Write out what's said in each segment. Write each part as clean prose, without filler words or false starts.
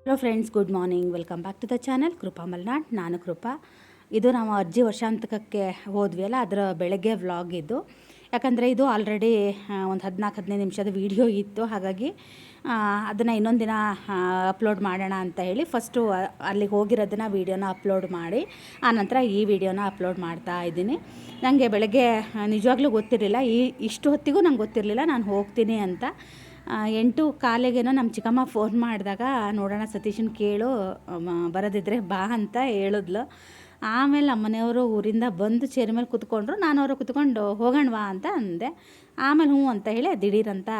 Hello friends, good morning. Welcome back to the channel Krupa Malnad. ನಾನು ಕೃಪಾ. ಇದು ನಾವು ಅಜ್ಜಿ ವರ್ಷಾಂತಕಕ್ಕೆ ಹೋದ್ವಿ ಅಲ್ಲ, ಅದರ ಬೆಳಗ್ಗೆ ವ್ಲಾಗ್ ಇದು. ಯಾಕಂದರೆ ಇದು ಆಲ್ರೆಡಿ ಒಂದು 14-15 ನಿಮಿಷದ ವೀಡಿಯೋ ಇತ್ತು. ಹಾಗಾಗಿ ಅದನ್ನು ಇನ್ನೊಂದು ದಿನ ಅಪ್ಲೋಡ್ ಮಾಡೋಣ ಅಂತ ಹೇಳಿ ಫಸ್ಟು ಅಲ್ಲಿಗೆ ಹೋಗಿರೋದನ್ನು ವೀಡಿಯೋನ ಅಪ್ಲೋಡ್ ಮಾಡಿ ಆನಂತರ ಈ ವಿಡಿಯೋನ ಅಪ್ಲೋಡ್ ಮಾಡ್ತಾ ಇದ್ದೀನಿ. ನನಗೆ ಬೆಳಗ್ಗೆ ನಿಜವಾಗ್ಲೂ ಗೊತ್ತಿರಲಿಲ್ಲ, ಇಷ್ಟು ಹೊತ್ತಿಗೂ ನಂಗೆ ಗೊತ್ತಿರಲಿಲ್ಲ ನಾನು ಹೋಗ್ತೀನಿ ಅಂತ. 8:15 ನಮ್ಮ ಚಿಕ್ಕಮ್ಮ ಫೋನ್ ಮಾಡಿದಾಗ, ನೋಡೋಣ ಸತೀಶನ ಕೇಳು, ಬರೋದಿದ್ರೆ ಬಾ ಅಂತ ಹೇಳಿದ್ಲು. ಆಮೇಲೆ ನಮ್ಮ ಮನೆಯವರು ಊರಿಂದ ಬಂದು ಚೇರ್ ಮೇಲೆ ಕೂತ್ಕೊಂಡ್ರು. ನಾನು ಅವರು ಕೂತ್ಕೊಂಡು ಹೋಗೋಣವಾ ಅಂತ ಅಂದೆ. ಆಮೇಲೆ ಹ್ಞೂ ಅಂತ ಹೇಳಿ ದಿಢೀರಂತ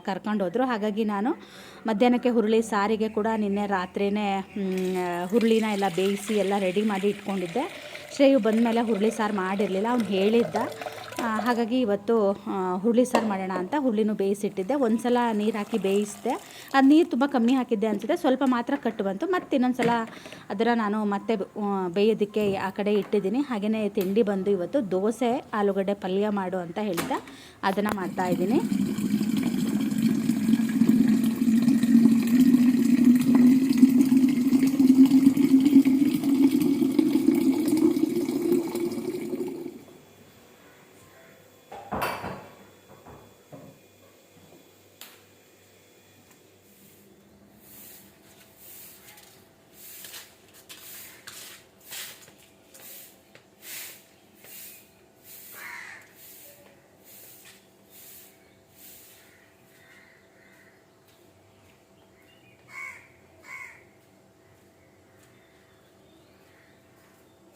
ಕರ್ಕೊಂಡು ಹೋದರು. ಹಾಗಾಗಿ ನಾನು ಮಧ್ಯಾಹ್ನಕ್ಕೆ ಹುರುಳಿ ಸಾರಿಗೆ ಕೂಡ ನಿನ್ನೆ ರಾತ್ರಿಯೇ ಹುರುಳಿನ ಎಲ್ಲ ಬೇಯಿಸಿ ಎಲ್ಲ ರೆಡಿ ಮಾಡಿ ಇಟ್ಕೊಂಡಿದ್ದೆ. ಶ್ರೇಯು ಬಂದಮೇಲೆ ಹುರುಳಿ ಸಾರು ಮಾಡಿರಲಿಲ್ಲ, ಅವ್ನು ಹೇಳಿದ್ದ. ಹಾಗಾಗಿ ಇವತ್ತು ಹುರುಳಿ ಸಾರು ಮಾಡೋಣ ಅಂತ ಹುರುಳಿನೂ ಬೇಯಿಸಿಟ್ಟಿದ್ದೆ. ಒಂದು ಸಲ ನೀರು ಹಾಕಿ ಬೇಯಿಸಿದೆ. ಅದು ನೀರು ತುಂಬ ಕಮ್ಮಿ ಹಾಕಿದ್ದೆ ಅನಿಸುತ್ತೆ, ಸ್ವಲ್ಪ ಮಾತ್ರ ಕಟ್ಟು ಬಂತು. ಮತ್ತು ಇನ್ನೊಂದು ಸಲ ಅದರ ನಾನು ಮತ್ತೆ ಬೇಯೋದಕ್ಕೆ ಆ ಕಡೆ ಇಟ್ಟಿದ್ದೀನಿ. ಹಾಗೆಯೇ ತಿಂಡಿ ಬಂದು ಇವತ್ತು ದೋಸೆ ಆಲೂಗಡ್ಡೆ ಪಲ್ಯ ಮಾಡು ಅಂತ ಹೇಳಿದ್ದೆ, ಅದನ್ನು ಮಾಡ್ತಾಯಿದ್ದೀನಿ.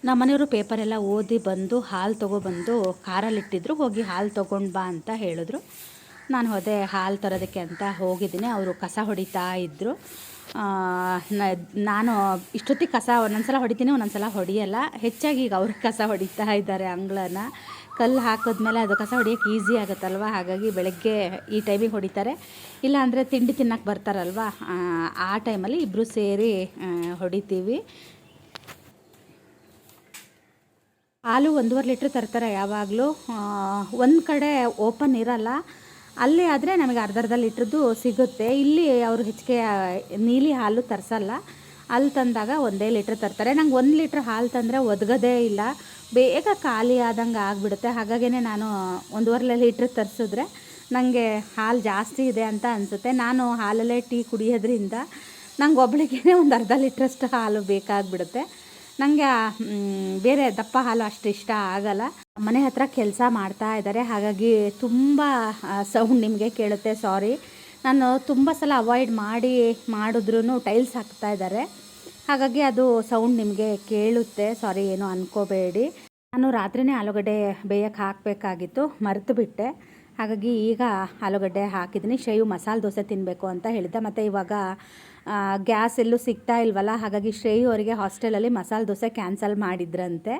ನಮ್ಮ ಮನೆಯವರು ಪೇಪರೆಲ್ಲ ಓದಿ ಬಂದು ಹಾಲು ತೊಗೊಬಂದು ಕಾರಲ್ಲಿಟ್ಟಿದ್ರು. ಹೋಗಿ ಹಾಲು ತೊಗೊಂಡು ಬಾ ಅಂತ ಹೇಳಿದ್ರು. ನಾನು ಹೋದೆ ಹಾಲು ತರೋದಕ್ಕೆ ಅಂತ ಹೋಗಿದ್ದೀನಿ. ಅವರು ಕಸ ಹೊಡಿತಾ ಇದ್ದರು. ನಾನು ಇಷ್ಟೊತ್ತಿಗೆ ಕಸ ಒಂದೊಂದು ಸಲ ಹೊಡಿತೀನಿ, ಒಂದೊಂದು ಸಲ ಹೊಡಿಯಲ್ಲ. ಹೆಚ್ಚಾಗಿ ಈಗ ಅವ್ರಿಗೆ ಕಸ ಹೊಡಿತಾ ಇದ್ದಾರೆ. ಅಂಗಳನ ಕಲ್ಲು ಹಾಕಿದ್ಮೇಲೆ ಅದು ಕಸ ಹೊಡಿಯೋಕ್ಕೆ ಈಸಿ ಆಗುತ್ತಲ್ವ. ಹಾಗಾಗಿ ಬೆಳಗ್ಗೆ ಈ ಟೈಮಿಗೆ ಹೊಡಿತಾರೆ. ಇಲ್ಲ ಅಂದರೆ ತಿಂಡಿ ತಿನ್ನೋಕ್ಕೆ ಬರ್ತಾರಲ್ವ, ಆ ಟೈಮಲ್ಲಿ ಇಬ್ಬರು ಸೇರಿ ಹೊಡಿತೀವಿ. ಹಾಲು 1.5 ಲೀಟ್ರ್ ತರ್ತಾರೆ ಯಾವಾಗಲೂ. ಒಂದು ಕಡೆ ಓಪನ್ ಇರಲ್ಲ, ಅಲ್ಲಿ ಆದರೆ ನಮಗೆ ಅರ್ಧ ಲೀಟ್ರದ್ದು ಸಿಗುತ್ತೆ. ಇಲ್ಲಿ ಅವರು ಹೆಚ್ಚಿಗೆ ನೀಲಿ ಹಾಲು ತರಿಸಲ್ಲ. ಅಲ್ಲಿ ತಂದಾಗ 1 ಲೀಟ್ರ್ ತರ್ತಾರೆ. ನಂಗೆ 1 ಲೀಟ್ರ್ ಹಾಲು ತಂದರೆ ಒದಗೋದೇ ಇಲ್ಲ, ಬೇಗ ಖಾಲಿ ಆದಂಗೆ ಆಗಿಬಿಡುತ್ತೆ. ಹಾಗಾಗಿನೇ ನಾನು 1.5 ಲೀಟ್ರ್ ತರಿಸಿದ್ರೆ ನನಗೆ ಹಾಲು ಜಾಸ್ತಿ ಇದೆ ಅಂತ ಅನಿಸುತ್ತೆ. ನಾನು ಹಾಲಲ್ಲೇ ಟೀ ಕುಡಿಯೋದ್ರಿಂದ ನಂಗೆ ಒಬ್ಬಳಿಗೇ ಒಂದು ಅರ್ಧ ಲೀಟ್ರಷ್ಟು ಹಾಲು ಬೇಕಾಗಿಬಿಡುತ್ತೆ. ನನಗೆ ಬೇರೆ ದಪ್ಪ ಹಾಲು ಅಷ್ಟು ಇಷ್ಟ ಆಗಲ್ಲ. ಮನೆ ಹತ್ರ ಕೆಲಸ ಮಾಡ್ತಾ ಇದ್ದಾರೆ, ಹಾಗಾಗಿ ತುಂಬ ಸೌಂಡ್ ನಿಮಗೆ ಕೇಳುತ್ತೆ. ಸಾರಿ, ನಾನು ತುಂಬ ಸಲ ಅವಾಯ್ಡ್ ಮಾಡಿದ್ರೂ ಟೈಲ್ಸ್ ಹಾಕ್ತಾ ಇದ್ದಾರೆ, ಹಾಗಾಗಿ ಅದು ಸೌಂಡ್ ನಿಮಗೆ ಕೇಳುತ್ತೆ. ಸಾರಿ, ಏನು ಅಂದ್ಕೋಬೇಡಿ. ನಾನು ರಾತ್ರಿಯೇ ಆಲೂಗಡ್ಡೆ ಬೇಯಕ್ಕೆ ಹಾಕಬೇಕಾಗಿತ್ತು, ಮರೆತು ಬಿಟ್ಟೆ. ಹಾಗಾಗಿ ಈಗ ಆಲೂಗಡ್ಡೆ ಹಾಕಿದ್ದೀನಿ. ಶ್ರೇಯು ಮಸಾಲೆ ದೋಸೆ ತಿನ್ನಬೇಕು ಅಂತ ಹೇಳಿದ್ದೆ. ಮತ್ತು ಇವಾಗ ಗ್ಯಾಸ್ ಎಲ್ಲೂ ಸಿಗ್ತಾ ಇಲ್ವಲ್ಲ, ಹಾಗಾಗಿ ಶ್ರೇಯು ಅವರಿಗೆ ಹಾಸ್ಟೆಲಲ್ಲಿ ಮಸಾಲೆ ದೋಸೆ ಕ್ಯಾನ್ಸಲ್ ಮಾಡಿದ್ರಂತೆ.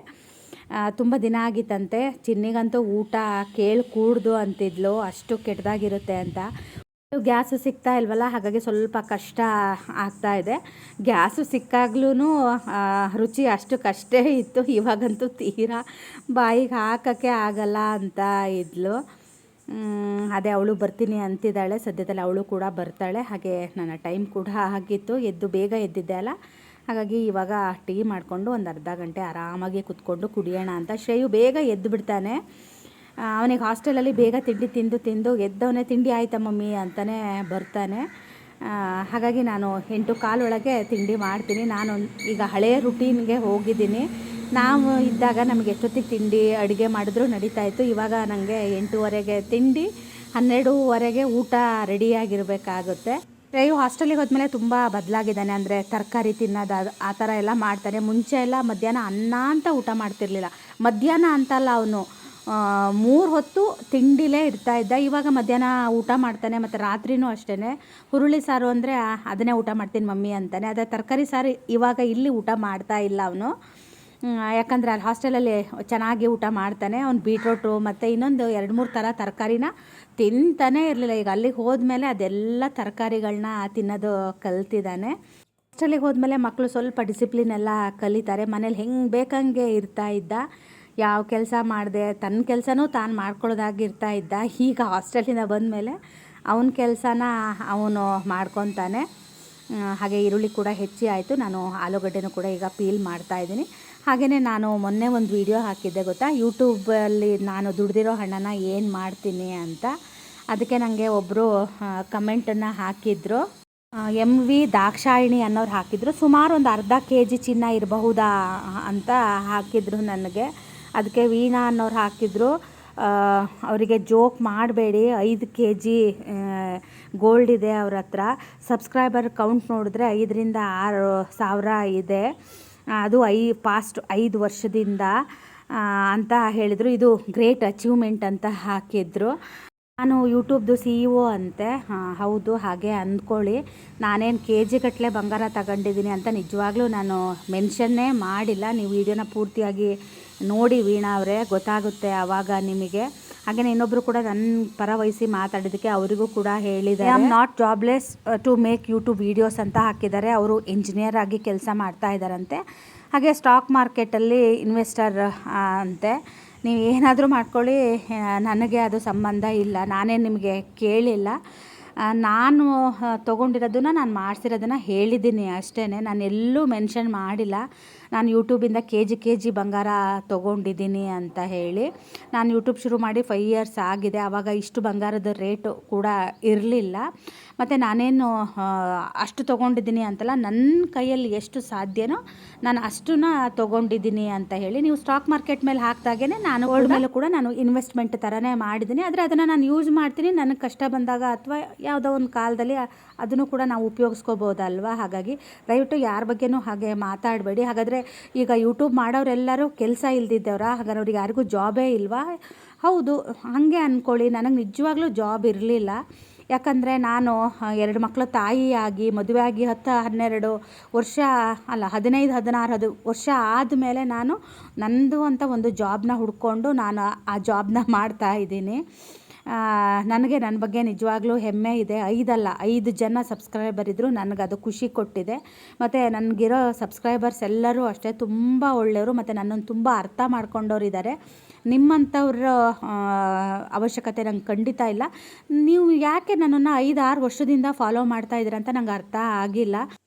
ತುಂಬ ದಿನ ಆಗಿತ್ತಂತೆ. ಚಿನ್ನಿಗಂತೂ ಊಟ ಕೂಡ್ದು ಅಂತಿದ್ಲು, ಅಷ್ಟು ಕೆಟ್ಟದಾಗಿರುತ್ತೆ ಅಂತ. ಗ್ಯಾಸು ಸಿಗ್ತಾ ಇಲ್ವಲ್ಲ, ಹಾಗಾಗಿ ಸ್ವಲ್ಪ ಕಷ್ಟ ಆಗ್ತಾಯಿದೆ. ಗ್ಯಾಸು ಸಿಕ್ಕಾಗ್ಲೂ ರುಚಿ ಅಷ್ಟಕ್ಕಷ್ಟೇ ಇತ್ತು. ಇವಾಗಂತೂ ತೀರಾ ಬಾಯಿಗೆ ಹಾಕೋಕ್ಕೆ ಆಗಲ್ಲ ಅಂತ ಇದ್ಲು. ಅದೇ ಅವಳು ಬರ್ತೀನಿ ಅಂತಿದ್ದಾಳೆ. ಸದ್ಯದಲ್ಲಿ ಅವಳು ಕೂಡ ಬರ್ತಾಳೆ. ಹಾಗೆ ನನ್ನ ಟೈಮ್ ಕೂಡ ಆಗಿತ್ತು, ಬೇಗ ಎದ್ದಿದ್ದೆ ಅಲ್ಲ. ಹಾಗಾಗಿ ಇವಾಗ ಟೀ ಮಾಡಿಕೊಂಡು ಒಂದು ಅರ್ಧ ಗಂಟೆ ಆರಾಮಾಗಿ ಕುತ್ಕೊಂಡು ಕುಡಿಯೋಣ ಅಂತ. ಶ್ರೇಯು ಬೇಗ ಎದ್ದು ಬಿಡ್ತಾನೆ. ಅವನಿಗೆ ಹಾಸ್ಟೆಲಲ್ಲಿ ಬೇಗ ತಿಂದು ಎದ್ದವನೇ ತಿಂಡಿ ಆಯ್ತಾ ಮಮ್ಮಿ ಅಂತಲೇ ಬರ್ತಾನೆ. ಹಾಗಾಗಿ ನಾನು 8:15 ಒಳಗೆ ತಿಂಡಿ ಮಾಡ್ತೀನಿ. ನಾನು ಈಗ ಹಳೆಯ ರುಟೀನ್ಗೆ ಹೋಗಿದ್ದೀನಿ. ನಾವು ಇದ್ದಾಗ ನಮಗೆ ಎಷ್ಟೊತ್ತಿಗೆ ತಿಂಡಿ ಅಡುಗೆ ಮಾಡಿದ್ರೂ ನಡೀತಾಯಿತ್ತು. ಇವಾಗ ನನಗೆ 8:15ಗೆ ತಿಂಡಿ, 12:15ಗೆ ಊಟ ರೆಡಿಯಾಗಿರಬೇಕಾಗುತ್ತೆ. ಶ್ರೇಯು ಹಾಸ್ಟೆಲಿಗೆ ಹೋದ್ಮೇಲೆ ತುಂಬ ಬದಲಾಗಿದ್ದಾನೆ. ಅಂದರೆ ತರಕಾರಿ ತಿನ್ನೋದು ಆ ಥರ ಎಲ್ಲ ಮಾಡ್ತಾನೆ. ಮುಂಚೆ ಎಲ್ಲ ಮಧ್ಯಾಹ್ನ ಅನ್ನ ಅಂತ ಊಟ ಮಾಡ್ತಿರ್ಲಿಲ್ಲ. ಮಧ್ಯಾಹ್ನ ಅಂತಲ್ಲ, ಅವನು 3 ಹೊತ್ತು ತಿಂಡಿಲೇ ಇರ್ತಾಯಿದ್ದ. ಇವಾಗ ಮಧ್ಯಾಹ್ನ ಊಟ ಮಾಡ್ತಾನೆ, ಮತ್ತು ರಾತ್ರಿನೂ ಅಷ್ಟೇ. ಹುರುಳಿ ಸಾರು ಅಂದರೆ ಅದನ್ನೇ ಊಟ ಮಾಡ್ತೀನಿ ಮಮ್ಮಿ ಅಂತಾನೆ. ಅದೇ ತರಕಾರಿ ಸಾರು ಇವಾಗ ಇಲ್ಲಿ ಊಟ ಮಾಡ್ತಾ ಇಲ್ಲ ಅವನು. ಯಾಕಂದರೆ ಅಲ್ಲಿ ಹಾಸ್ಟೆಲಲ್ಲಿ ಚೆನ್ನಾಗಿ ಊಟ ಮಾಡ್ತಾನೆ. ಅವ್ನು ಬೀಟ್ರೋಟು ಮತ್ತು ಇನ್ನೊಂದು 2-3 ಥರ ತರಕಾರಿನ ತಿಂತಾನೇ ಇರಲಿಲ್ಲ. ಈಗ ಅಲ್ಲಿಗೆ ಹೋದ್ಮೇಲೆ ಅದೆಲ್ಲ ತರಕಾರಿಗಳನ್ನ ತಿನ್ನೋದು ಕಲ್ತಿದ್ದಾನೆ. ಹಾಸ್ಟೆಲಿಗೆ ಹೋದ್ಮೇಲೆ ಮಕ್ಕಳು ಸ್ವಲ್ಪ ಡಿಸಿಪ್ಲಿನ್ ಎಲ್ಲ ಕಲಿತಾರೆ. ಮನೇಲಿ ಹೆಂಗೆ ಬೇಕಂಗೆ ಇರ್ತಾ ಇದ್ದ, ಯಾವ ಕೆಲಸ ಮಾಡಿದೆ ತನ್ನ ಕೆಲಸನೂ ತಾನು ಮಾಡ್ಕೊಳ್ಳೋದಾಗಿರ್ತಾ ಇದ್ದ. ಈಗ ಹಾಸ್ಟೆಲಿಂದ ಬಂದಮೇಲೆ ಅವನ ಕೆಲಸನ ಅವನು ಮಾಡ್ಕೊತಾನೆ. ಹಾಗೆ ಈರುಳ್ಳಿ ಕೂಡ ಹೆಚ್ಚಿ ಆಯಿತು. ನಾನು ಆಲೂಗಡ್ಡೆನೂ ಕೂಡ ಈಗ ಪೀಲ್ ಮಾಡ್ತಾಯಿದ್ದೀನಿ. ಹಾಗೆಯೇ ನಾನು ಮೊನ್ನೆ ಒಂದು ವಿಡಿಯೋ ಹಾಕಿದ್ದೆ ಗೊತ್ತಾ, ಯೂಟ್ಯೂಬಲ್ಲಿ ನಾನು ದುಡ್ದಿರೋ ಹಣನ ಏನು ಮಾಡ್ತೀನಿ ಅಂತ. ಅದಕ್ಕೆ ನನಗೆ ಒಬ್ಬರು ಕಮೆಂಟನ್ನು ಹಾಕಿದ್ರು. MV ದಾಕ್ಷಾಯಿಣಿ ಅನ್ನೋರು ಹಾಕಿದ್ರು. ಸುಮಾರು ಒಂದು ಅರ್ಧ KG ಚಿನ್ನ ಇರಬಹುದಾ ಅಂತ ಹಾಕಿದ್ರು ನನಗೆ. ಅದಕ್ಕೆ ವೀಣಾ ಅನ್ನೋರು ಹಾಕಿದ್ರು, ಅವರಿಗೆ ಜೋಕ್ ಮಾಡಬೇಡಿ, 5 KG ಗೋಲ್ಡ್ ಇದೆ ಅವ್ರ ಹತ್ರ. ಸಬ್ಸ್ಕ್ರೈಬರ್ ಕೌಂಟ್ ನೋಡಿದ್ರೆ 5ರಿಂದ 6 ಸಾವಿರ ಇದೆ, ಅದು ಪಾಸ್ಟ್ 5 ವರ್ಷದಿಂದ ಅಂತ ಹೇಳಿದರು. ಇದು ಗ್ರೇಟ್ ಅಚೀವ್ಮೆಂಟ್ ಅಂತ ಹಾಕಿದ್ರು. ನಾನು ಯೂಟ್ಯೂಬ್ದು CEO ಅಂತೆ. ಹೌದು, ಹಾಗೆ ಅಂದ್ಕೊಳ್ಳಿ. ನಾನೇನು KG ಗಟ್ಟಲೆ ಬಂಗಾರ ತಗೊಂಡಿದ್ದೀನಿ ಅಂತ ನಿಜವಾಗ್ಲೂ ನಾನು ಮೆನ್ಷನ್ನೇ ಮಾಡಿಲ್ಲ. ನೀವು ವಿಡಿಯೋನ ಪೂರ್ತಿಯಾಗಿ ನೋಡಿ ವೀಣಾ ಅವರೇ, ಗೊತ್ತಾಗುತ್ತೆ ಆವಾಗ ನಿಮಗೆ. ಹಾಗೆಯೇ ಇನ್ನೊಬ್ಬರು ಕೂಡ ನನ್ನ ಪರ ವಹಿಸಿ ಮಾತಾಡಿದ್ದಕ್ಕೆ ಅವರಿಗೂ ಕೂಡ ಹೇಳಿದ್ದಾರೆ. I am not jobless to make YouTube videos ಅಂತ ಹಾಕಿದ್ದಾರೆ. ಅವರು ಇಂಜಿನಿಯರ್ ಆಗಿ ಕೆಲಸ ಮಾಡ್ತಾ ಇದ್ದಾರಂತೆ. ಹಾಗೆ ಸ್ಟಾಕ್ ಮಾರ್ಕೆಟಲ್ಲಿ ಇನ್ವೆಸ್ಟರ್ ಅಂತೆ. ನೀವು ಏನಾದರೂ ಮಾಡ್ಕೊಳ್ಳಿ, ನನಗೆ ಅದು ಸಂಬಂಧ ಇಲ್ಲ, ನಾನೇನು ನಿಮಗೆ ಕೇಳಿಲ್ಲ. ನಾನು ತೊಗೊಂಡಿರೋದನ್ನು ನಾನು ಮಾಡಿಸಿರೋದನ್ನು ಹೇಳಿದ್ದೀನಿ ಅಷ್ಟೇ. ನಾನು ಎಲ್ಲೂ ಮೆನ್ಷನ್ ಮಾಡಿಲ್ಲ ನಾನು ಯೂಟ್ಯೂಬಿಂದ KG ಬಂಗಾರ ತೊಗೊಂಡಿದ್ದೀನಿ ಅಂತ ಹೇಳಿ. ನಾನು ಯೂಟ್ಯೂಬ್ ಶುರು ಮಾಡಿ 5 ಇಯರ್ಸ್ ಆಗಿದೆ. ಆವಾಗ ಇಷ್ಟು ಬಂಗಾರದ ರೇಟು ಕೂಡ ಇರಲಿಲ್ಲ. ಮತ್ತು ನಾನೇನು ಅಷ್ಟು ತೊಗೊಂಡಿದ್ದೀನಿ ಅಂತಲ್ಲ, ನನ್ನ ಕೈಯಲ್ಲಿ ಎಷ್ಟು ಸಾಧ್ಯನೋ ನಾನು ಅಷ್ಟನ್ನ ತೊಗೊಂಡಿದ್ದೀನಿ ಅಂತ ಹೇಳಿ. ನೀವು ಸ್ಟಾಕ್ ಮಾರ್ಕೆಟ್ ಮೇಲೆ ಹಾಕಿದಾಗೇ ನಾನು ಗೋಲ್ಡ್ ಮೇಲೂ ಕೂಡ ನಾನು ಇನ್ವೆಸ್ಟ್ಮೆಂಟ್ ಥರನೇ ಮಾಡಿದ್ದೀನಿ. ಆದರೆ ಅದನ್ನು ನಾನು ಯೂಸ್ ಮಾಡ್ತೀನಿ ನನಗೆ ಕಷ್ಟ ಬಂದಾಗ, ಅಥವಾ ಯಾವುದೋ ಒಂದು ಕಾಲದಲ್ಲಿ ಅದನ್ನು ಕೂಡ ನಾವು ಉಪಯೋಗಿಸ್ಕೋಬೋದಲ್ವ. ಹಾಗಾಗಿ ದಯವಿಟ್ಟು ಯಾರ ಬಗ್ಗೆನೂ ಹಾಗೆ ಮಾತಾಡಬೇಡಿ. ಹಾಗಾದರೆ ಈಗ ಯೂಟ್ಯೂಬ್ ಮಾಡೋರೆಲ್ಲರೂ ಕೆಲಸ ಇಲ್ದಿದ್ದವ್ರಾ? ಹಾಗಾದ್ರೆ ಅವ್ರಿಗೆ ಯಾರಿಗೂ ಜಾಬೇ ಇಲ್ವಾ? ಹೌದು, ಹಾಗೆ ಅಂದ್ಕೊಳ್ಳಿ. ನನಗೆ ನಿಜವಾಗ್ಲೂ ಜಾಬ್ ಇರಲಿಲ್ಲ. ಯಾಕಂದರೆ ನಾನು 2 ಮಕ್ಕಳ ತಾಯಿಯಾಗಿ ಮದುವೆ ಆಗಿ 10-12 ವರ್ಷ ಅಲ್ಲ 15-16 ವರ್ಷ ಆದಮೇಲೆ ನಾನು ನನ್ನದು ಅಂತ ಒಂದು ಜಾಬ್ನ ಹುಡ್ಕೊಂಡು ನಾನು ಆ ಜಾಬ್ನ ಮಾಡ್ತಾಯಿದ್ದೀನಿ. ನನಗೆ ನನ್ನ ಬಗ್ಗೆ ನಿಜವಾಗ್ಲೂ ಹೆಮ್ಮೆ ಇದೆ. 5 ಜನ ಸಬ್ಸ್ಕ್ರೈಬರ್ ಇದ್ದರು, ನನಗದು ಖುಷಿ ಕೊಟ್ಟಿದೆ. ಮತ್ತು ನನಗಿರೋ ಸಬ್ಸ್ಕ್ರೈಬರ್ಸ್ ಎಲ್ಲರೂ ಅಷ್ಟೇ ತುಂಬ ಒಳ್ಳೆಯವರು, ಮತ್ತು ನನ್ನನ್ನು ತುಂಬ ಅರ್ಥ ಮಾಡ್ಕೊಂಡವ್ರು ಇದ್ದಾರೆ. ನಿಮ್ಮಂಥವ್ರ ಅವಶ್ಯಕತೆ ನಂಗೆ ಖಂಡಿತ ಇಲ್ಲ. ನೀವು ಯಾಕೆ ನನ್ನನ್ನು 5-6 ವರ್ಷದಿಂದ ಫಾಲೋ ಮಾಡ್ತಾ ಇದ್ದೀರ ಅಂತ ನಂಗೆ ಅರ್ಥ ಆಗಿಲ್ಲ.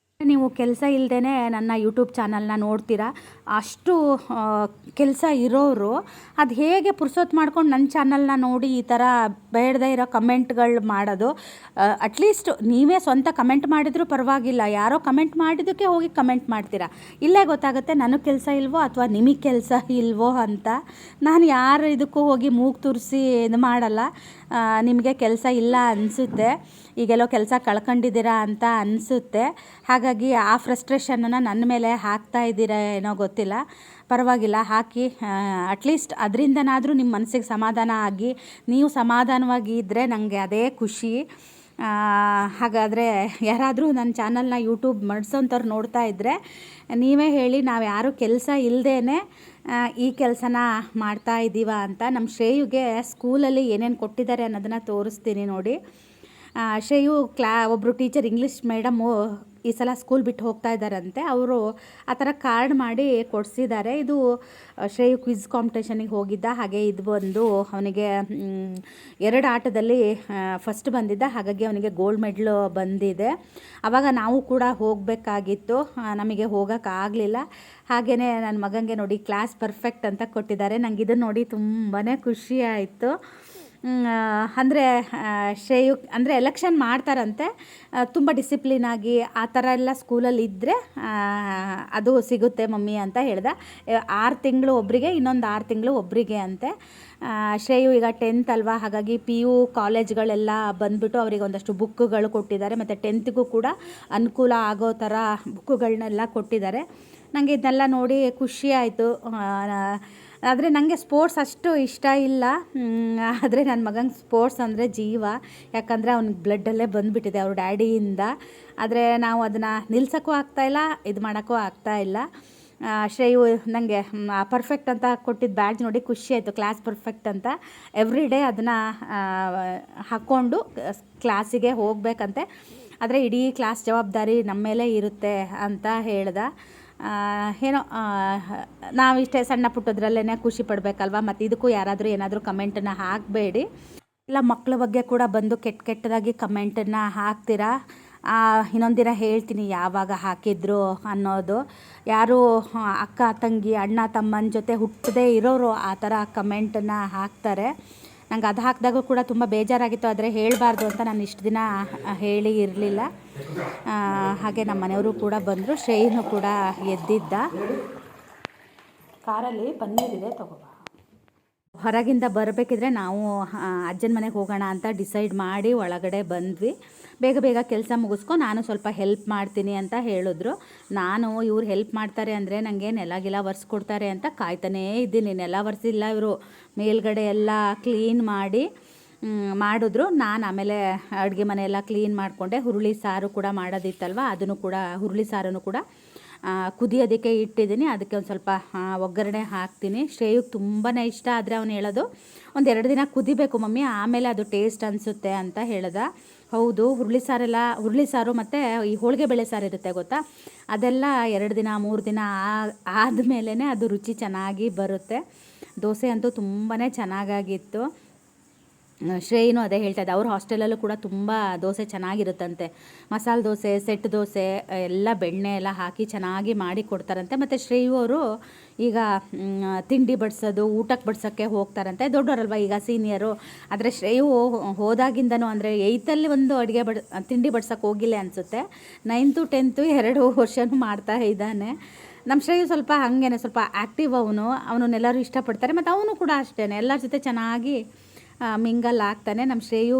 ನೀವು ಕೆಲಸ ಇಲ್ಲದೇ ನನ್ನ ಯೂಟ್ಯೂಬ್ ಚಾನಲ್ನ ನೋಡ್ತೀರಾ. ಅಷ್ಟು ಕೆಲಸ ಇರೋರು ಅದು ಹೇಗೆ ಪುರ್ಸೊತ್ತು ಮಾಡ್ಕೊಂಡು ನನ್ನ ಚಾನಲ್ನ ನೋಡಿ ಈ ಥರ ಬೇಡದೇ ಇರೋ ಕಮೆಂಟ್ಗಳು ಮಾಡೋದು? ಅಟ್ಲೀಸ್ಟ್ ನೀವೇ ಸ್ವಂತ ಕಮೆಂಟ್ ಮಾಡಿದರೂ ಪರವಾಗಿಲ್ಲ, ಯಾರೋ ಕಮೆಂಟ್ ಮಾಡಿದ್ದಕ್ಕೆ ಹೋಗಿ ಕಮೆಂಟ್ ಮಾಡ್ತೀರಾ. ಇಲ್ಲೇ ಗೊತ್ತಾಗುತ್ತೆ ನನಗೆ ಕೆಲಸ ಇಲ್ವೋ ಅಥವಾ ನಿಮಗೆ ಕೆಲಸ ಇಲ್ವೋ ಅಂತ. ನಾನು ಯಾರು ಇದಕ್ಕೂ ಹೋಗಿ ಮೂಗು ತುರಿಸಿ ಇದು ಮಾಡಲ್ಲ. ನಿಮಗೆ ಕೆಲಸ ಇಲ್ಲ ಅನಿಸುತ್ತೆ, ಈಗೆಲ್ಲೋ ಕೆಲಸ ಕಳ್ಕೊಂಡಿದ್ದೀರಾ ಅಂತ ಅನಿಸುತ್ತೆ. ಹಾಗಾಗಿ ಆ ಫ್ರಸ್ಟ್ರೇಷನನ್ನು ನನ್ನ ಮೇಲೆ ಹಾಕ್ತಾ ಇದ್ದೀರಾ ಏನೋ ಗೊತ್ತಿಲ್ಲ. ಪರವಾಗಿಲ್ಲ, ಹಾಕಿ. ಅಟ್ಲೀಸ್ಟ್ ಅದರಿಂದನಾದರೂ ನಿಮ್ಮ ಮನಸ್ಸಿಗೆ ಸಮಾಧಾನ ಆಗಿ ನೀವು ಸಮಾಧಾನವಾಗಿ ಇದ್ದರೆ ನನಗೆ ಅದೇ ಖುಷಿ. ಹಾಗಾದರೆ ಯಾರಾದರೂ ನನ್ನ ಚಾನಲ್ನ ಯೂಟ್ಯೂಬ್ ಮಾಡಿಸೋಂಥವ್ರು ನೋಡ್ತಾ ಇದ್ದರೆ ನೀವೇ ಹೇಳಿ, ನಾವು ಯಾರೂ ಕೆಲಸ ಇಲ್ಲದೇ ಈ ಕೆಲಸನ ಮಾಡ್ತಾ ಇದ್ದೀವ ಅಂತ. ನಮ್ಮ ಶ್ರೇಯುಗೆ ಸ್ಕೂಲಲ್ಲಿ ಏನೇನು ಕೊಟ್ಟಿದ್ದಾರೆ ಅನ್ನೋದನ್ನು ತೋರಿಸ್ತೀನಿ ನೋಡಿ. ಶ್ರೇಯು ಒಬ್ಬರು ಟೀಚರ್, ಇಂಗ್ಲೀಷ್ ಮೇಡಮು ಈ ಸಲ ಸ್ಕೂಲ್ ಬಿಟ್ಟು ಹೋಗ್ತಾ ಇದ್ದಾರಂತೆ. ಅವರು ಆ ಥರ ಕಾರ್ಡ್ ಮಾಡಿ ಕೊಡಿಸಿದ್ದಾರೆ. ಇದು ಶ್ರೇಯು ಕ್ವಿಜ್ ಕಾಂಪಿಟೇಷನಿಗೆ ಹೋಗಿದ್ದ. ಹಾಗೆ ಇದು ಬಂದು ಅವನಿಗೆ 2 ಆಟದಲ್ಲಿ ಫಸ್ಟ್ ಬಂದಿದ್ದ. ಹಾಗಾಗಿ ಅವನಿಗೆ ಗೋಲ್ಡ್ ಮೆಡ್ಲು ಬಂದಿದೆ. ಆವಾಗ ನಾವು ಕೂಡ ಹೋಗಬೇಕಾಗಿತ್ತು, ನಮಗೆ ಹೋಗೋಕ್ಕಾಗಲಿಲ್ಲ. ಹಾಗೆಯೇ ನನ್ನ ಮಗನಿಗೆ ನೋಡಿ ಕ್ಲಾಸ್ ಪರ್ಫೆಕ್ಟ್ ಅಂತ ಕೊಟ್ಟಿದ್ದಾರೆ. ನನಗೆ ಇದನ್ನು ನೋಡಿ ತುಂಬಾ ಖುಷಿ ಆಯಿತು. ಅಂದರೆ ಶ್ರೇಯು ಅಂದರೆ ಎಲೆಕ್ಷನ್ ಮಾಡ್ತಾರಂತೆ, ತುಂಬ ಡಿಸಿಪ್ಲಿನಾಗಿ ಆ ಥರ ಎಲ್ಲ ಸ್ಕೂಲಲ್ಲಿ ಇದ್ದರೆ ಅದು ಸಿಗುತ್ತೆ ಮಮ್ಮಿ ಅಂತ ಹೇಳ್ದೆ. 6 ತಿಂಗಳು ಒಬ್ಬರಿಗೆ, ಇನ್ನೊಂದು 6 ತಿಂಗಳು ಒಬ್ಬರಿಗೆ ಅಂತೆ. ಶ್ರೇಯು ಈಗ 10th ಅಲ್ವಾ, ಹಾಗಾಗಿ PU ಕಾಲೇಜ್ಗಳೆಲ್ಲ ಬಂದುಬಿಟ್ಟು ಅವರಿಗೆ ಒಂದಷ್ಟು ಬುಕ್ಗಳು ಕೊಟ್ಟಿದ್ದಾರೆ. ಮತ್ತು 10th ಕೂಡ ಅನುಕೂಲ ಆಗೋ ಥರ ಬುಕ್ಕುಗಳನ್ನೆಲ್ಲ ಕೊಟ್ಟಿದ್ದಾರೆ. ನನಗೆ ಇದನ್ನೆಲ್ಲ ನೋಡಿ ಖುಷಿ ಆಯಿತು. ಆದರೆ ನನಗೆ ಸ್ಪೋರ್ಟ್ಸ್ ಅಷ್ಟು ಇಷ್ಟ ಇಲ್ಲ. ಆದರೆ ನನ್ನ ಮಗಂಗೆ ಸ್ಪೋರ್ಟ್ಸ್ ಅಂದರೆ ಜೀವ. ಯಾಕಂದರೆ ಅವ್ನಿಗೆ ಬ್ಲಡ್ಡಲ್ಲೇ ಬಂದುಬಿಟ್ಟಿದೆ ಅವ್ರ ಡ್ಯಾಡಿಯಿಂದ. ಆದರೆ ನಾವು ಅದನ್ನು ನಿಲ್ಸೋಕ್ಕೂ ಆಗ್ತಾಯಿಲ್ಲ, ಇದು ಮಾಡೋಕ್ಕೂ ಆಗ್ತಾಯಿಲ್ಲ. ಶ್ರೇಯು ನನಗೆ ಪರ್ಫೆಕ್ಟ್ ಅಂತ ಕೊಟ್ಟಿದ್ದು ಬ್ಯಾಡ್ಜ್ ನೋಡಿ ಖುಷಿ ಆಯಿತು, ಕ್ಲಾಸ್ ಪರ್ಫೆಕ್ಟ್ ಅಂತ. ಎವ್ರಿ ಡೇ ಅದನ್ನು ಹಾಕ್ಕೊಂಡು ಕ್ಲಾಸಿಗೆ ಹೋಗಬೇಕಂತೆ. ಆದರೆ ಇಡೀ ಕ್ಲಾಸ್ ಜವಾಬ್ದಾರಿ ನಮ್ಮ ಮೇಲೆ ಇರುತ್ತೆ ಅಂತ ಹೇಳ್ದೆ. ಏನೋ ನಾವಿಷ್ಟೇ ಸಣ್ಣ ಪುಟ್ಟದ್ರಲ್ಲೇ ಖುಷಿ ಪಡಬೇಕಲ್ವ. ಮತ್ತು ಇದಕ್ಕೂ ಯಾರಾದರೂ ಏನಾದರೂ ಕಮೆಂಟನ್ನು ಹಾಕಬೇಡಿ. ಇಲ್ಲ, ಮಕ್ಕಳ ಬಗ್ಗೆ ಕೂಡ ಬಂದು ಕೆಟ್ಟದಾಗಿ ಕಮೆಂಟನ್ನು ಹಾಕ್ತೀರಾ. ಇನ್ನೊಂದು ದಿನ ಹೇಳ್ತೀನಿ ಯಾವಾಗ ಹಾಕಿದ್ರು ಅನ್ನೋದು. ಯಾರು ಅಕ್ಕ ತಂಗಿ ಅಣ್ಣ ತಮ್ಮನ ಜೊತೆ ಹುಟ್ಟದೇ ಇರೋರು ಆ ಥರ ಕಮೆಂಟನ್ನು ಹಾಕ್ತಾರೆ. ನಂಗೆ ಅದು ಹಾಕಿದಾಗೂ ಕೂಡ ತುಂಬ ಬೇಜಾರಾಗಿತ್ತು, ಆದರೆ ಹೇಳಬಾರ್ದು ಅಂತ ನಾನು ಇಷ್ಟು ದಿನ ಹೇಳಿ ಇರಲಿಲ್ಲ. ಹಾಗೆ ನಮ್ಮ ಮನೆಯವರು ಕೂಡ ಬಂದರು. ಶ್ರೇಯನು ಕೂಡ ಎದ್ದಿದ್ದ. ಕಾರಲ್ಲಿ ಪನ್ನೀರ್ ಇದೆ, ತಗೋಬಾ. ಹೊರಗಿಂದ ಬರಬೇಕಿದ್ರೆ ನಾವು ಅಜ್ಜನ ಮನೆಗೆ ಹೋಗೋಣ ಅಂತ ಡಿಸೈಡ್ ಮಾಡಿ ಒಳಗಡೆ ಬಂದ್ವಿ. ಬೇಗ ಬೇಗ ಕೆಲಸ ಮುಗಿಸ್ಕೊ, ನಾನು ಸ್ವಲ್ಪ ಹೆಲ್ಪ್ ಮಾಡ್ತೀನಿ ಅಂತ ಹೇಳಿದ್ರು. ನಾನು ಇವ್ರು ಹೆಲ್ಪ್ ಮಾಡ್ತಾರೆ ಅಂದರೆ ನನಗೆ ನೆಲ ಗಿಲ ಒರೆಸ್ಕೊಡ್ತಾರೆ ಅಂತ ಕಾಯ್ತಾನೇ ಇದ್ದೀನಿ. ನೆಲ ಒರೆಸಿಲ್ಲ ಇವರು, ಮೇಲ್ಗಡೆ ಎಲ್ಲ ಕ್ಲೀನ್ ಮಾಡಿದ್ರು. ನಾನು ಆಮೇಲೆ ಅಡುಗೆ ಮನೆಯೆಲ್ಲ ಕ್ಲೀನ್ ಮಾಡಿಕೊಂಡೆ. ಹುರುಳಿ ಸಾರು ಕೂಡ ಮಾಡೋದಿತ್ತಲ್ವ, ಅದನ್ನು ಕೂಡ ಹುರುಳಿ ಸಾರನ್ನು ಕೂಡ ಕುದಿಯೋದಕ್ಕೆ ಇಟ್ಟಿದ್ದೀನಿ. ಅದಕ್ಕೆ ಒಂದು ಸ್ವಲ್ಪ ಒಗ್ಗರಣೆ ಹಾಕ್ತೀನಿ. ಶ್ರೇಯುಗೆ ತುಂಬಾ ಇಷ್ಟ, ಆದರೆ ಅವನು ಹೇಳೋದು 1-2 ದಿನ ಕುದಿಬೇಕು ಮಮ್ಮಿ, ಆಮೇಲೆ ಅದು ಟೇಸ್ಟ್ ಅನಿಸುತ್ತೆ ಅಂತ ಹೇಳ್ದ. ಹೌದು, ಹುರುಳಿ ಸಾರು ಮತ್ತು ಈ ಹೋಳಿಗೆ ಬೇಳೆ ಸಾರು ಇರುತ್ತೆ ಗೊತ್ತಾ, ಅದೆಲ್ಲ 2 ದಿನ 3 ದಿನ ಆದಮೇಲೆ ಅದು ರುಚಿ ಚೆನ್ನಾಗಿ ಬರುತ್ತೆ. ದೋಸೆ ಅಂತೂ ತುಂಬಾ ಚೆನ್ನಾಗಾಗಿತ್ತು. ಶ್ರೇಯನು ಅದೇ ಹೇಳ್ತಾ ಇದ್ದೆ, ಅವ್ರ ಹಾಸ್ಟೆಲಲ್ಲೂ ಕೂಡ ತುಂಬ ದೋಸೆ ಚೆನ್ನಾಗಿರುತ್ತಂತೆ. ಮಸಾಲೆ ದೋಸೆ, ಸೆಟ್ ದೋಸೆ ಎಲ್ಲ ಬೆಣ್ಣೆ ಎಲ್ಲ ಹಾಕಿ ಚೆನ್ನಾಗಿ ಮಾಡಿ ಕೊಡ್ತಾರಂತೆ. ಮತ್ತು ಶ್ರೇಯು ಅವರು ಈಗ ತಿಂಡಿ ಬಡಿಸೋದು, ಊಟಕ್ಕೆ ಬಡ್ಸೋಕ್ಕೆ ಹೋಗ್ತಾರಂತೆ. ದೊಡ್ಡವರಲ್ವ ಈಗ ಸೀನಿಯರು. ಆದರೆ ಶ್ರೇಯು ಹೋದಾಗಿಂದನೂ ಅಂದರೆ 8th ಒಂದು ತಿಂಡಿ ಬಡ್ಸೋಕ್ಕೆ ಹೋಗಿಲ್ಲ ಅನಿಸುತ್ತೆ. 9th 10th 2 ವರ್ಷನೂ ಮಾಡ್ತಾ ಇದ್ದಾನೆ. ನಮ್ಮ ಶ್ರೇಯು ಸ್ವಲ್ಪ ಹಾಗೇನೆ, ಸ್ವಲ್ಪ ಆ್ಯಕ್ಟಿವ್. ಅವನನ್ನೆಲ್ಲರೂ ಇಷ್ಟಪಡ್ತಾರೆ. ಮತ್ತು ಅವನು ಕೂಡ ಅಷ್ಟೇ, ಎಲ್ಲರ ಜೊತೆ ಚೆನ್ನಾಗಿ ಮಿಂಗಲ್ ಆಗ್ತಾನೆ. ನಮ್ಮ ಶ್ರೇಯು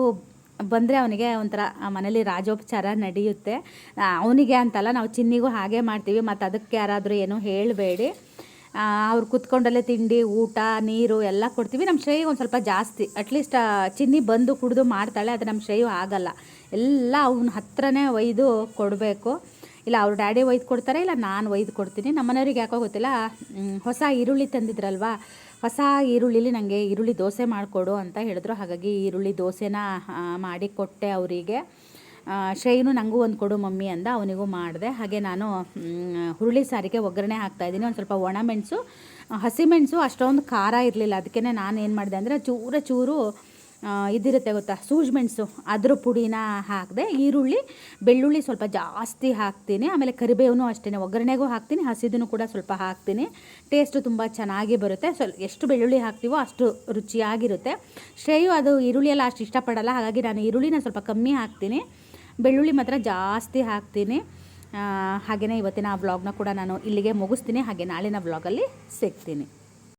ಬಂದರೆ ಅವನಿಗೆ ಒಂಥರ ಮನೇಲಿ ರಾಜೋಪಚಾರ ನಡೆಯುತ್ತೆ. ಅವನಿಗೆ ಅಂತಲ್ಲ, ನಾವು ಚಿನ್ನಿಗೂ ಹಾಗೆ ಮಾಡ್ತೀವಿ. ಮತ್ತು ಅದಕ್ಕೆ ಯಾರಾದರೂ ಏನೂ ಹೇಳಬೇಡಿ. ಅವ್ರು ಕೂತ್ಕೊಂಡಲ್ಲೇ ತಿಂಡಿ, ಊಟ, ನೀರು ಎಲ್ಲ ಕೊಡ್ತೀವಿ. ನಮ್ಮ ಶ್ರೇಯು ಒಂದು ಸ್ವಲ್ಪ ಜಾಸ್ತಿ, ಅಟ್ಲೀಸ್ಟ್ ಚಿನ್ನಿ ಬಂದು ಕುಡಿದು ಮಾಡ್ತಾಳೆ. ಅದು ನಮ್ಮ ಶ್ರೇಯು ಆಗಲ್ಲ, ಎಲ್ಲ ಅವನ ಹತ್ರನೇ ಒಯ್ದು ಕೊಡಬೇಕು. ಇಲ್ಲ ಅವ್ರ ಡ್ಯಾಡಿ ಒಯ್ದು ಕೊಡ್ತಾರೆ, ಇಲ್ಲ ನಾನು ಒಯ್ದು ಕೊಡ್ತೀನಿ. ನಮ್ಮ ಮನೆಯವ್ರಿಗೆ ಯಾಕೋ ಗೊತ್ತಿಲ್ಲ, ಹೊಸ ಈರುಳ್ಳಿ ತಂದಿದ್ರಲ್ವ, ಹೊಸ ಈರುಳ್ಳಿಲಿ ನನಗೆ ಈರುಳ್ಳಿ ದೋಸೆ ಮಾಡಿಕೊಡು ಅಂತ ಹೇಳಿದ್ರು. ಹಾಗಾಗಿ ಈರುಳ್ಳಿ ದೋಸೆನ ಮಾಡಿ ಕೊಟ್ಟೆ ಅವರಿಗೆ. ಶ್ರೇಯನು ನನಗೂ ಒಂದು ಕೊಡು ಮಮ್ಮಿ ಅಂದ, ಅವನಿಗೂ ಮಾಡಿದೆ. ಹಾಗೆ ನಾನು ಹುರುಳಿ ಸಾರಿಗೆ ಒಗ್ಗರಣೆ ಹಾಕ್ತಾಯಿದ್ದೀನಿ. ಒಂದು ಸ್ವಲ್ಪ ಒಣಮೆಣಸು, ಹಸಿಮೆಣಸು ಅಷ್ಟೊಂದು ಖಾರ ಇರಲಿಲ್ಲ. ಅದಕ್ಕೆ ನಾನು ಏನು ಮಾಡಿದೆ ಅಂದರೆ ಚೂರು ಇದಿರುತ್ತೆ ಗೊತ್ತಾ, ಸೂಜಿ ಮೆಣಸು, ಅದ್ರ ಪುಡಿನ ಹಾಕಿದೆ. ಈರುಳ್ಳಿ ಬೆಳ್ಳುಳ್ಳಿ ಸ್ವಲ್ಪ ಜಾಸ್ತಿ ಹಾಕ್ತೀನಿ. ಆಮೇಲೆ ಕರಿಬೇವು ಅಷ್ಟೇ, ಒಗ್ಗರಣೆಗೂ ಹಾಕ್ತೀನಿ, ಹಸಿದನ್ನು ಕೂಡ ಸ್ವಲ್ಪ ಹಾಕ್ತೀನಿ. ಟೇಸ್ಟು ತುಂಬ ಚೆನ್ನಾಗಿ ಬರುತ್ತೆ. ಎಷ್ಟು ಬೆಳ್ಳುಳ್ಳಿ ಹಾಕ್ತೀವೋ ಅಷ್ಟು ರುಚಿಯಾಗಿರುತ್ತೆ. ಶ್ರೇಯು ಅದು ಈರುಳ್ಳಿ ಎಲ್ಲ ಅಷ್ಟು ಇಷ್ಟಪಡಲ್ಲ, ಹಾಗಾಗಿ ನಾನು ಈರುಳ್ಳಿನ ಸ್ವಲ್ಪ ಕಮ್ಮಿ ಹಾಕ್ತೀನಿ, ಬೆಳ್ಳುಳ್ಳಿ ಮಾತ್ರ ಜಾಸ್ತಿ ಹಾಕ್ತೀನಿ. ಹಾಗೆಯೇ ಇವತ್ತಿನ ಆ ವ್ಲಾಗ್ನ ಕೂಡ ನಾನು ಇಲ್ಲಿಗೆ ಮುಗಿಸ್ತೀನಿ. ಹಾಗೆ ನಾಳಿನ ವ್ಲಾಗಲ್ಲಿ ಸಿಗ್ತೀನಿ.